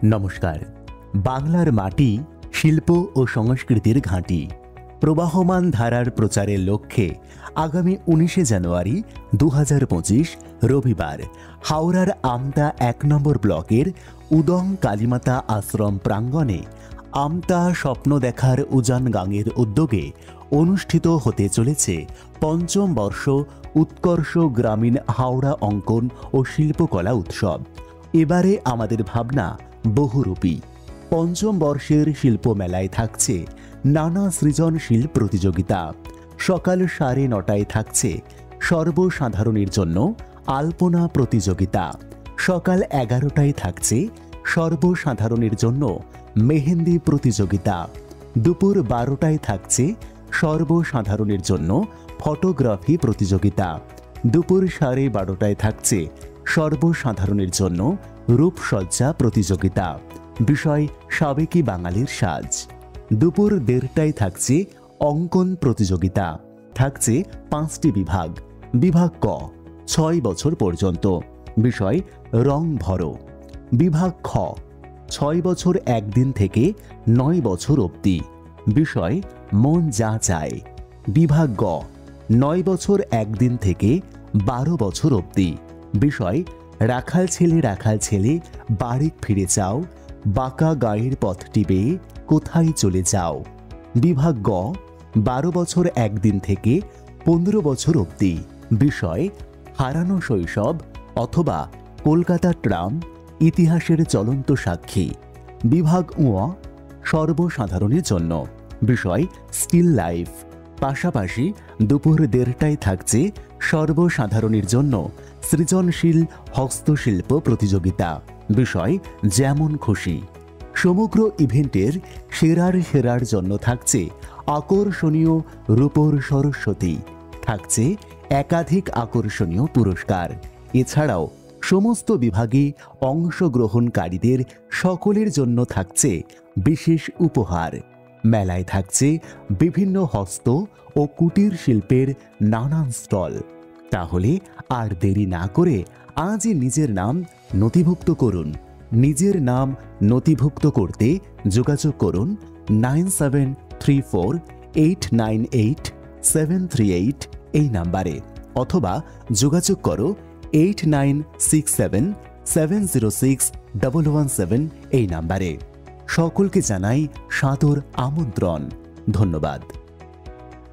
নমস্কার। বাংলার মাটি শিল্প ও সংস্কৃতির ঘাঁটি। প্রবাহমান ধারার প্রচারের লক্ষ্যে আগামী 19 জানুয়ারি 2025 রবিবার হাওড়ার আমতা 1 নম্বর ব্লকের উদং কালীমাতা আশ্রম প্রাঙ্গণে আমতা স্বপ্ন দেখার উজান গাঙের উদ্যোগে অনুষ্ঠিত হতে চলেছে পঞ্চম বর্ষ উৎকর্ষ গ্রামীণ হাওড়া অঙ্কন ও শিল্পকলা উৎসব। এবারে আমাদের ভাবনা বহুরূপী। পঞ্চম বর্ষের শিল্প মেলায় থাকছে নানা সৃজনশীল প্রতিযোগিতা। সকাল 9:30টায় থাকছে সর্বসাধারণের জন্য আলপনা প্রতিযোগিতা। সকাল 11টায় থাকছে সর্বসাধারণের জন্য মেহেন্দি প্রতিযোগিতা। দুপুর 12টায় থাকছে সর্বসাধারণের জন্য ফটোগ্রাফি প্রতিযোগিতা। দুপুর 12:30টায় থাকছে সর্বসাধারণের জন্য রূপসজ্জা প্রতিযোগিতা। বিষয় সাবেকি বাঙালির সাজ। দুপুর 1:30টায় থাকছে অঙ্কন প্রতিযোগিতা। থাকছে 5টি বিভাগ। বিভাগ ক 6 বছর পর্যন্ত। বিষয় রং ভরো। বিভাগ খ 6 বছর 1 দিন থেকে 9 বছর অবধি। বিষয় মন যা চায়। বিভাগ গ 9 বছর 1 দিন থেকে 12 বছর অবধি। বিষয় রাখাল ছেলে বাড়ি ফিরে যাও, বাঁকা গায়ের পথটি বেয়ে কোথায় চলে যাও। বিভাগ গ 12 বছর 1 দিন থেকে 15 বছর অবধি। বিষয় হারানো শৈশব অথবা কলকাতা ট্রাম ইতিহাসের চলন্ত সাক্ষী। বিভাগ ঙ সর্বসাধারণের জন্য। বিষয় স্টিল লাইফ। পাশাপাশি দুপুর 1:30টায় থাকছে সর্বসাধারণের জন্য সৃজনশীল হস্তশিল্প প্রতিযোগিতা। বিষয় যেমন খুশি। সমগ্র ইভেন্টের সেরার জন্য থাকছে আকর্ষণীয় রূপোর সরস্বতী। থাকছে একাধিক আকর্ষণীয় পুরস্কার। এছাড়াও সমস্ত বিভাগে অংশগ্রহণকারীদের সকলের জন্য থাকছে বিশেষ উপহার। মেলায় থাকছে বিভিন্ন হস্ত ও কুটির শিল্পের নানান স্টল। তাহলে আর দেরি না করে আজই নিজের নাম নথিভুক্ত করুন। নিজের নাম নথিভুক্ত করতে যোগাযোগ করুন 9734898738 এই নাম্বারে, অথবা যোগাযোগ করো 8967706117 এই নাম্বারে। সকলকে জানাই সাদর আমন্ত্রণ। ধন্যবাদ।